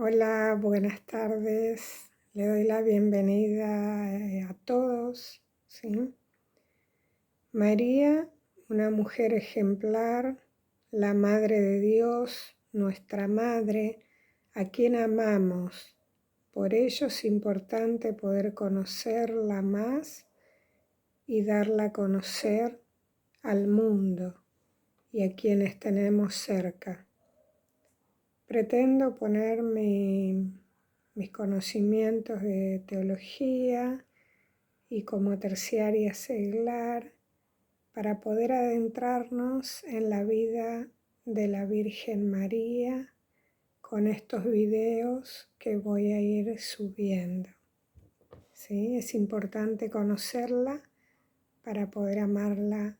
Hola, buenas tardes. Le doy la bienvenida a todos, ¿sí? María, una mujer ejemplar, la Madre de Dios, nuestra Madre, a quien amamos. Por ello es importante poder conocerla más y darla a conocer al mundo y a quienes tenemos cerca. Pretendo poner mis conocimientos de teología y como terciaria seglar para poder adentrarnos en la vida de la Virgen María con estos videos que voy a ir subiendo. ¿Sí? Es importante conocerla para poder amarla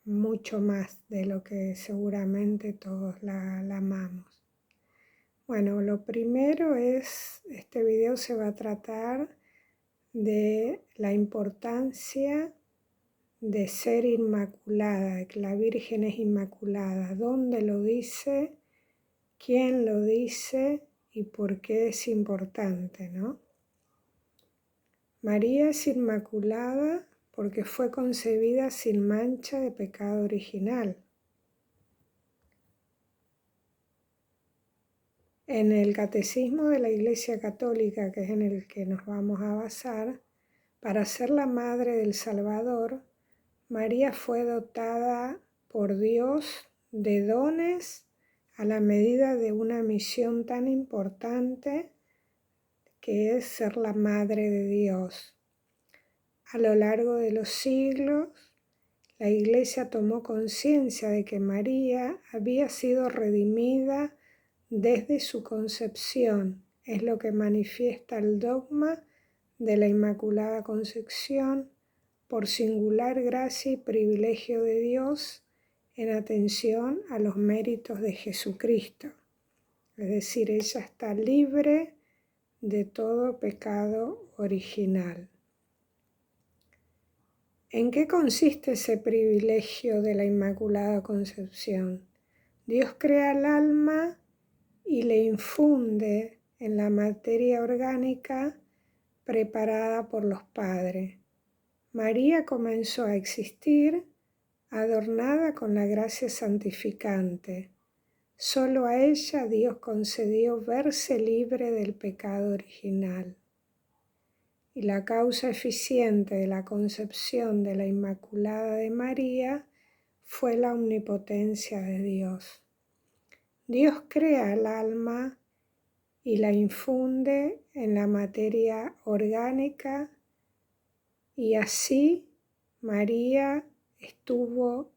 mucho más de lo que seguramente todos la amamos. Bueno, lo primero este video se va a tratar de la importancia de ser inmaculada, de que la Virgen es inmaculada, dónde lo dice, quién lo dice y por qué es importante, ¿no? María es inmaculada porque fue concebida sin mancha de pecado original. En el Catecismo de la Iglesia Católica, que es en el que nos vamos a basar, para ser la Madre del Salvador, María fue dotada por Dios de dones a la medida de una misión tan importante que es ser la Madre de Dios. A lo largo de los siglos, la Iglesia tomó conciencia de que María había sido redimida desde su concepción. Es lo que manifiesta el dogma de la Inmaculada Concepción por singular gracia y privilegio de Dios en atención a los méritos de Jesucristo. Es decir, ella está libre de todo pecado original. ¿En qué consiste ese privilegio de la Inmaculada Concepción? Dios crea el alma y le infunde en la materia orgánica preparada por los padres. María comenzó a existir adornada con la gracia santificante. Solo a ella Dios concedió verse libre del pecado original. Y la causa eficiente de la concepción de la Inmaculada de María fue la omnipotencia de Dios. Dios crea el alma y la infunde en la materia orgánica y así María estuvo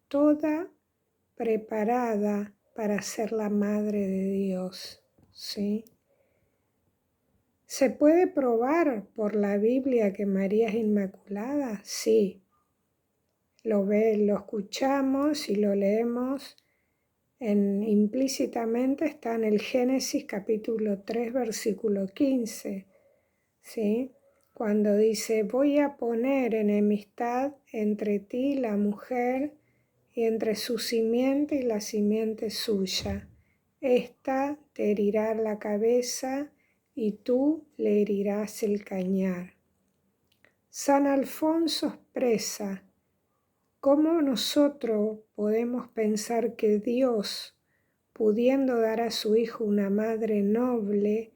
toda preparada para ser la Madre de Dios, ¿sí? ¿Se puede probar por la Biblia que María es inmaculada? Sí. Lo escuchamos y lo leemos implícitamente, está en el Génesis capítulo 3, versículo 15, ¿sí? Cuando dice, voy a poner enemistad entre ti y la mujer, y entre su simiente y la simiente suya. Esta te herirá la cabeza y tú le herirás el cañar. San Alfonso expresa cómo nosotros podemos pensar que Dios, pudiendo dar a su Hijo una madre noble,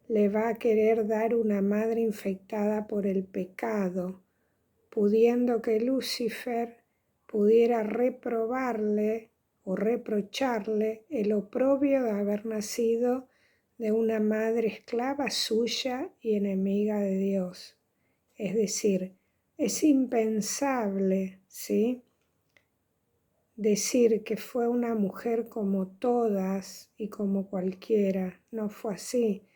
le va a querer dar una madre infectada por el pecado, pudiendo que Lucifer pudiera reprobarle o reprocharle el oprobio de haber nacido de una madre esclava suya y enemiga de Dios. Es decir, es impensable, ¿sí?, decir que fue una mujer como todas y como cualquiera. No fue así.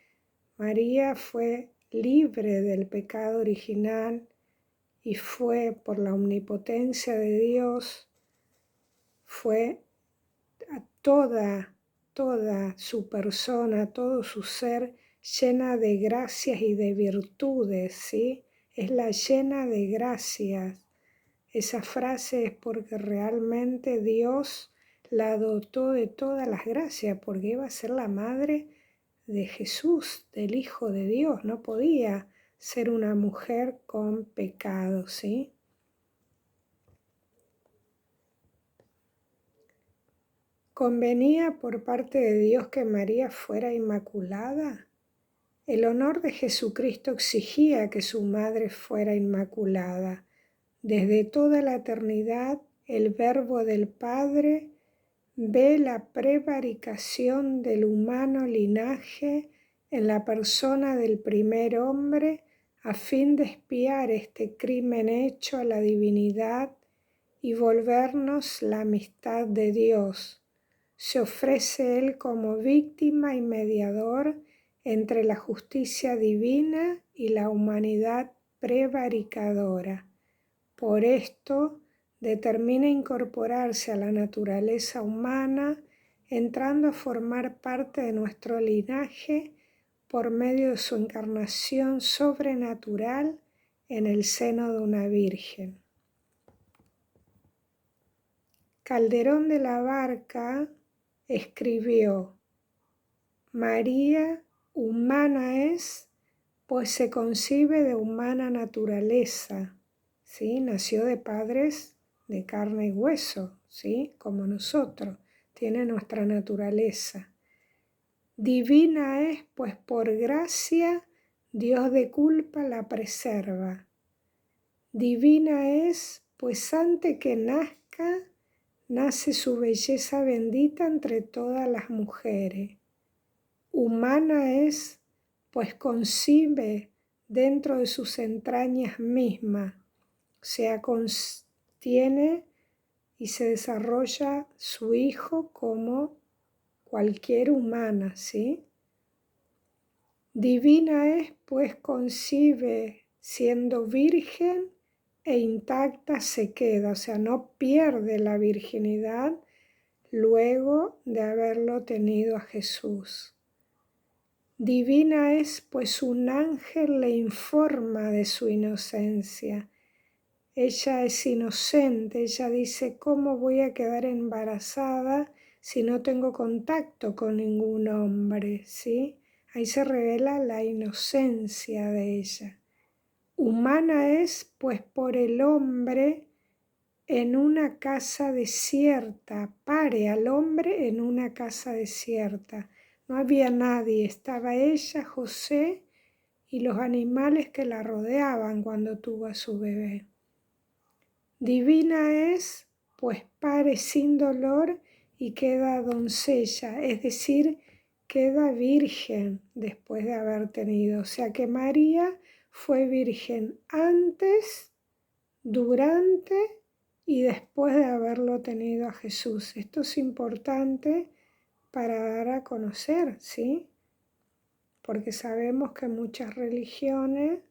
María fue libre del pecado original y fue por la omnipotencia de Dios, fue a toda su persona, todo su ser llena de gracias y de virtudes, ¿sí? Es la llena de gracias. Esa frase es porque realmente Dios la dotó de todas las gracias porque iba a ser la madre de Jesús, del Hijo de Dios. No podía ser una mujer con pecado, ¿sí? ¿Convenía por parte de Dios que María fuera inmaculada? El honor de Jesucristo exigía que su madre fuera inmaculada. Desde toda la eternidad, el Verbo del Padre ve la prevaricación del humano linaje en la persona del primer hombre a fin de expiar este crimen hecho a la divinidad y volvernos la amistad de Dios. Se ofrece Él como víctima y mediador entre la justicia divina y la humanidad prevaricadora. Por esto, determina incorporarse a la naturaleza humana, entrando a formar parte de nuestro linaje por medio de su encarnación sobrenatural en el seno de una virgen. Calderón de la Barca escribió: María humana es, pues se concibe de humana naturaleza, ¿sí? Nació de padres de carne y hueso, ¿sí? Como nosotros, tiene nuestra naturaleza. Divina es, pues por gracia Dios de culpa la preserva. Divina es, pues antes que nazca, nace su belleza bendita entre todas las mujeres. Humana es, pues concibe dentro de sus entrañas mismas, o sea, contiene y se desarrolla su hijo como cualquier humana, ¿sí? Divina es, pues concibe siendo virgen e intacta se queda, o sea, no pierde la virginidad luego de haberlo tenido a Jesús. Divina es, pues un ángel le informa de su inocencia. Ella es inocente, ella dice, ¿cómo voy a quedar embarazada si no tengo contacto con ningún hombre? ¿Sí? Ahí se revela la inocencia de ella. Humana es, pues por el hombre en una casa desierta, pare al hombre en una casa desierta. No había nadie, estaba ella, José y los animales que la rodeaban cuando tuvo a su bebé. Divina es, pues pare sin dolor y queda doncella, es decir, queda virgen después de haber tenido. O sea que María fue virgen antes, durante y después de haberlo tenido a Jesús. Esto es importante para dar a conocer, ¿sí? Porque sabemos que muchas religiones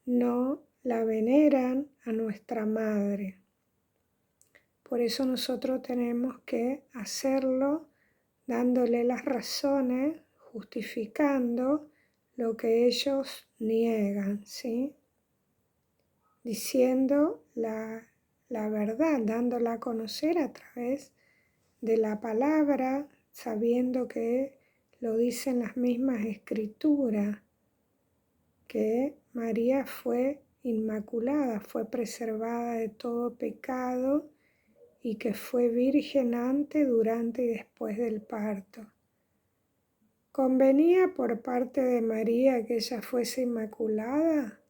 no la veneran a nuestra madre. Por eso nosotros tenemos que hacerlo dándole las razones, justificando lo que ellos niegan, ¿sí? Diciendo la verdad, dándola a conocer a través de la palabra, sabiendo que lo dicen las mismas escrituras, que María fue inmaculada, fue preservada de todo pecado y que fue virgen antes, durante y después del parto. ¿Convenía por parte de María que ella fuese inmaculada?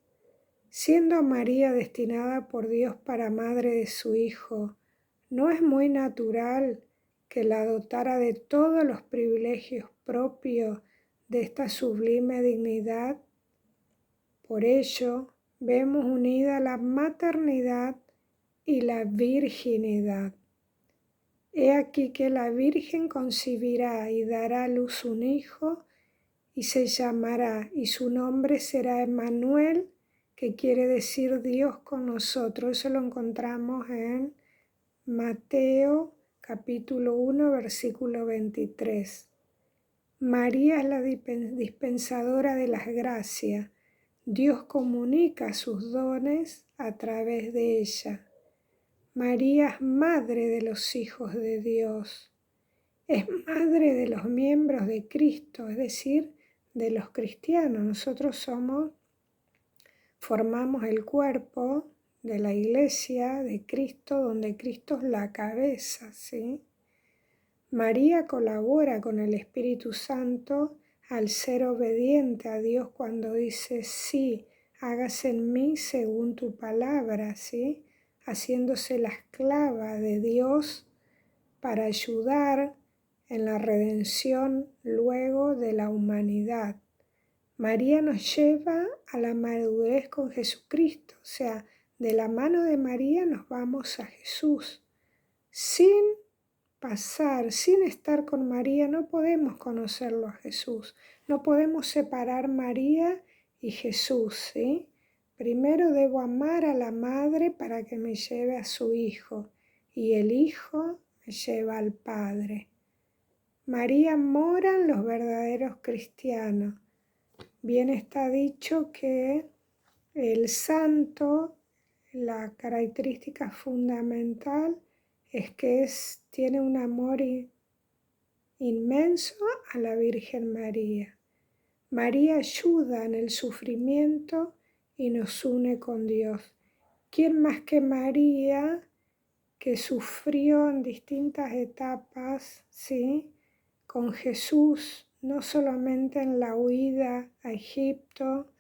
Siendo María destinada por Dios para madre de su Hijo, ¿no es muy natural que la dotara de todos los privilegios propios de esta sublime dignidad? Por ello, vemos unida la maternidad y la virginidad. He aquí que la Virgen concebirá y dará a luz un hijo y se llamará, y su nombre será Emmanuel, que quiere decir Dios con nosotros. Eso lo encontramos en Mateo capítulo 1, versículo 23. María es la dispensadora de las gracias. Dios comunica sus dones a través de ella. María es madre de los hijos de Dios, es madre de los miembros de Cristo, es decir, de los cristianos. Nosotros formamos el cuerpo de la iglesia de Cristo, donde Cristo es la cabeza, ¿sí? María colabora con el Espíritu Santo al ser obediente a Dios cuando dice, sí, hágase en mí según tu palabra, ¿sí? Haciéndose la esclava de Dios para ayudar en la redención luego de la humanidad. María nos lleva a la madurez con Jesucristo, o sea, de la mano de María nos vamos a Jesús. Sin estar con María, no podemos conocerlo a Jesús. No podemos separar María y Jesús, ¿sí? Primero debo amar a la madre para que me lleve a su hijo y el hijo me lleva al Padre. María moran los verdaderos cristianos. Bien está dicho que el santo, la característica fundamental es que tiene un amor inmenso a la Virgen María. María ayuda en el sufrimiento y nos une con Dios. ¿Quién más que María, que sufrió en distintas etapas, ¿sí?, con Jesús, no solamente en la huida a Egipto,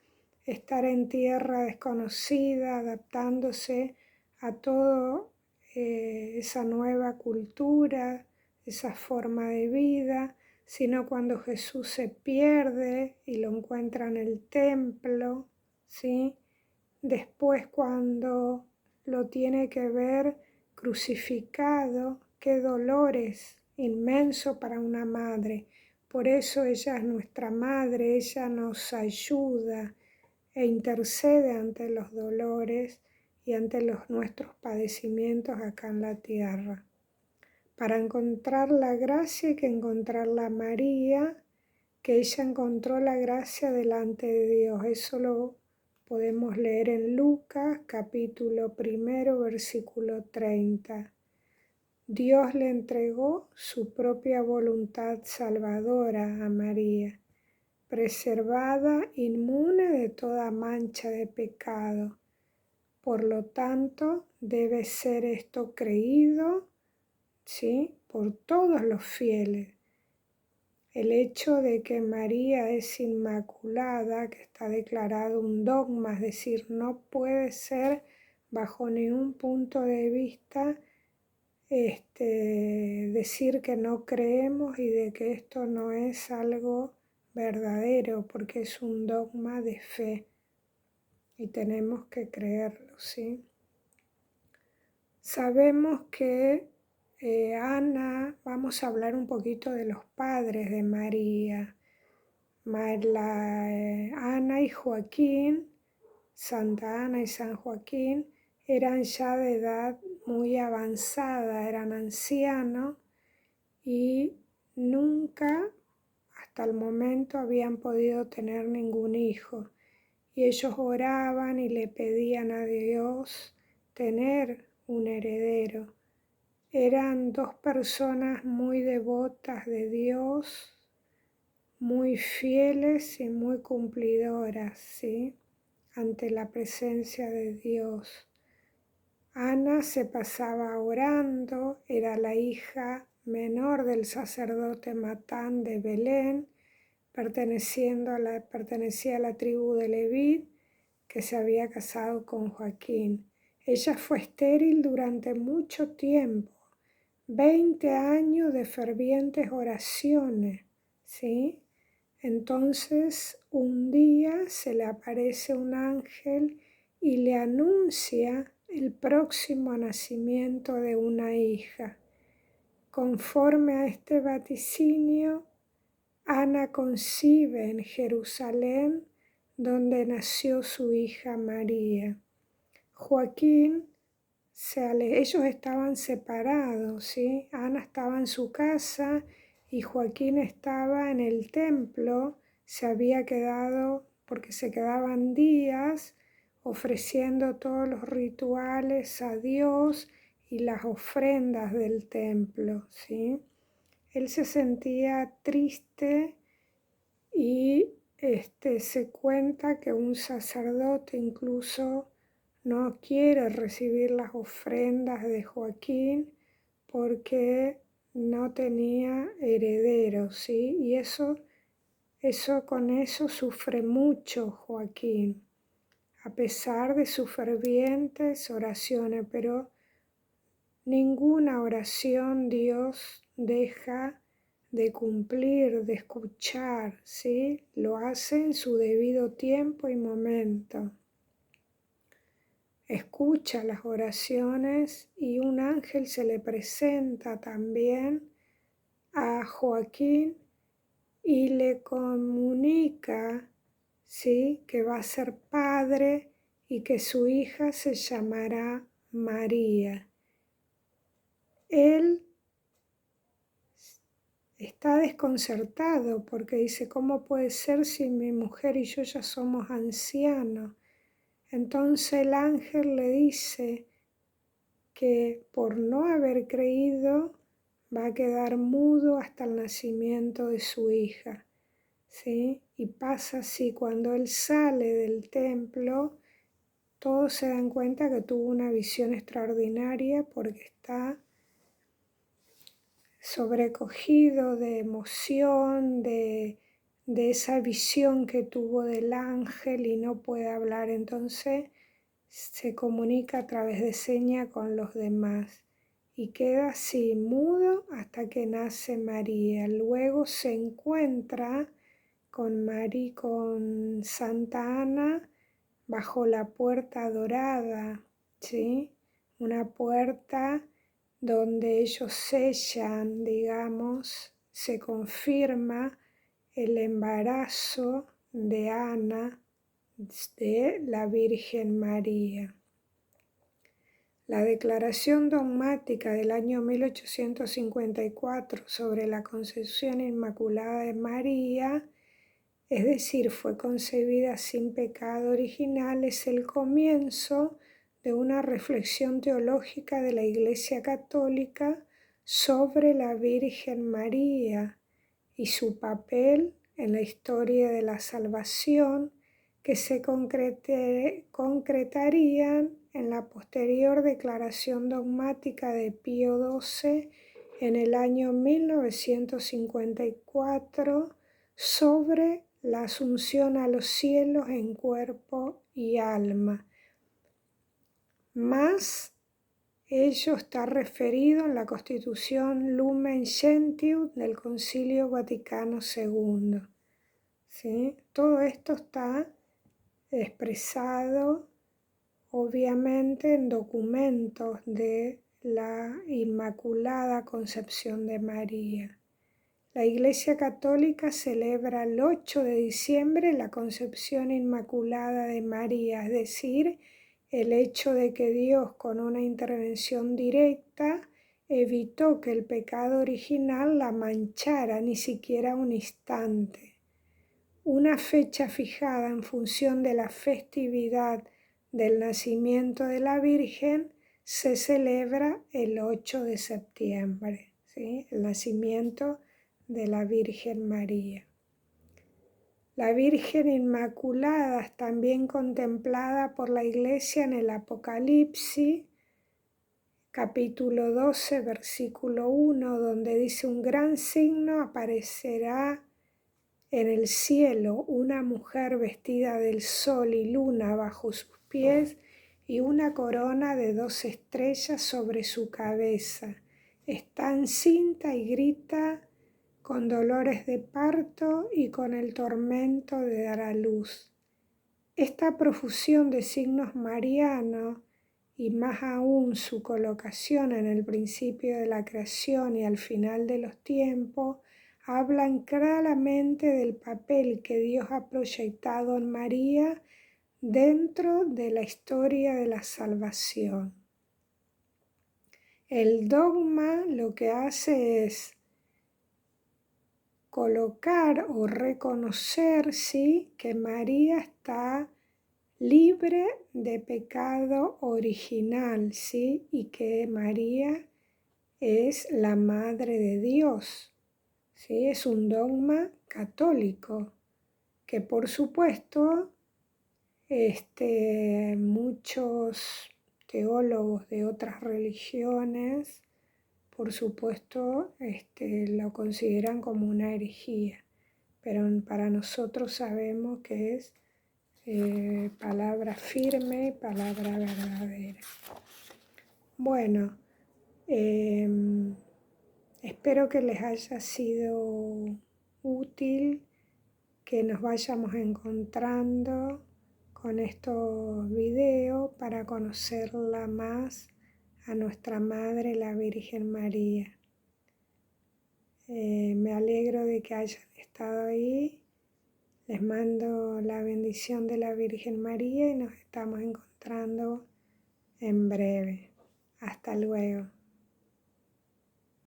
estar en tierra desconocida, adaptándose a toda esa nueva cultura, esa forma de vida, sino cuando Jesús se pierde y lo encuentra en el templo, ¿sí? Después cuando lo tiene que ver crucificado, qué dolores inmenso para una madre. Por eso ella es nuestra madre, ella nos ayuda e intercede ante los dolores y ante nuestros padecimientos acá en la tierra. Para encontrar la gracia hay que encontrarla a María, que ella encontró la gracia delante de Dios. Eso lo podemos leer en Lucas, capítulo 1, versículo 30. Dios le entregó su propia voluntad salvadora a María, preservada, inmune de toda mancha de pecado. Por lo tanto, debe ser esto creído, ¿sí?, por todos los fieles. El hecho de que María es inmaculada, que está declarado un dogma, es decir, no puede ser bajo ningún punto de vista decir que no creemos y de que esto no es algo verdadero, porque es un dogma de fe y tenemos que creerlo, ¿sí? Sabemos que vamos a hablar un poquito de los padres de María. Ana y Joaquín, Santa Ana y San Joaquín, eran ya de edad muy avanzada, eran ancianos y nunca hasta el momento habían podido tener ningún hijo. Y ellos oraban y le pedían a Dios tener un heredero. Eran dos personas muy devotas de Dios, muy fieles y muy cumplidoras, ¿sí?, ante la presencia de Dios. Ana se pasaba orando, era la hija menor del sacerdote Matán de Belén, pertenecía a la tribu de Leví, que se había casado con Joaquín. Ella fue estéril durante mucho tiempo, 20 años de fervientes oraciones, ¿sí? Entonces un día se le aparece un ángel y le anuncia el próximo nacimiento de una hija. Conforme a este vaticinio, Ana concibe en Jerusalén, donde nació su hija María. Joaquín, ellos estaban separados, ¿sí? Ana estaba en su casa y Joaquín estaba en el templo, se había quedado porque se quedaban días ofreciendo todos los rituales a Dios y las ofrendas del templo, ¿sí? Él se sentía triste y se cuenta que un sacerdote incluso no quiere recibir las ofrendas de Joaquín porque no tenía herederos, ¿sí? Y con eso sufre mucho Joaquín, a pesar de sus fervientes oraciones, pero ninguna oración Dios deja de cumplir, de escuchar, ¿sí? Lo hace en su debido tiempo y momento. Escucha las oraciones y un ángel se le presenta también a Joaquín y le comunica, ¿sí?, que va a ser padre y que su hija se llamará María. Él está desconcertado porque dice, ¿cómo puede ser si mi mujer y yo ya somos ancianos? Entonces el ángel le dice que por no haber creído va a quedar mudo hasta el nacimiento de su hija, ¿sí? Y pasa así, cuando él sale del templo, todos se dan cuenta que tuvo una visión extraordinaria porque está sobrecogido de emoción, de esa visión que tuvo del ángel y no puede hablar. Entonces se comunica a través de señas con los demás y queda así mudo hasta que nace María. Luego se encuentra con Santa Ana bajo la puerta dorada, ¿sí? Una puerta donde ellos sellan, digamos, se confirma el embarazo de Ana, de la Virgen María. La declaración dogmática del año 1854 sobre la concepción inmaculada de María, es decir, fue concebida sin pecado original, es el comienzo de una reflexión teológica de la Iglesia Católica sobre la Virgen María y su papel en la historia de la salvación, que se concretarían en la posterior declaración dogmática de Pío XII en el año 1954 sobre la asunción a los cielos en cuerpo y alma. Más ello está referido en la Constitución Lumen Gentium del Concilio Vaticano II. ¿Sí? Todo esto está expresado obviamente en documentos de la Inmaculada Concepción de María. La Iglesia Católica celebra el 8 de diciembre la Concepción Inmaculada de María, es decir, el hecho de que Dios con una intervención directa evitó que el pecado original la manchara ni siquiera un instante. Una fecha fijada en función de la festividad del nacimiento de la Virgen se celebra el 8 de septiembre, ¿sí? El nacimiento de la Virgen María. La Virgen Inmaculada es también contemplada por la Iglesia en el Apocalipsis, capítulo 12, versículo 1, donde dice: un gran signo aparecerá en el cielo, una mujer vestida del sol y luna bajo sus pies y una corona de 2 estrellas sobre su cabeza. Está encinta y grita con dolores de parto y con el tormento de dar a luz. Esta profusión de signos marianos y más aún su colocación en el principio de la creación y al final de los tiempos hablan claramente del papel que Dios ha proyectado en María dentro de la historia de la salvación. El dogma lo que hace es colocar o reconocer, ¿sí?, que María está libre de pecado original, ¿sí? Y que María es la Madre de Dios, ¿sí? Es un dogma católico que por supuesto muchos teólogos de otras religiones, por supuesto, lo consideran como una herejía, pero para nosotros sabemos que es palabra firme y palabra verdadera. Bueno, espero que les haya sido útil, que nos vayamos encontrando con estos videos para conocerla más a nuestra Madre, la Virgen María. Me alegro de que hayan estado ahí. Les mando la bendición de la Virgen María y nos estamos encontrando en breve. Hasta luego.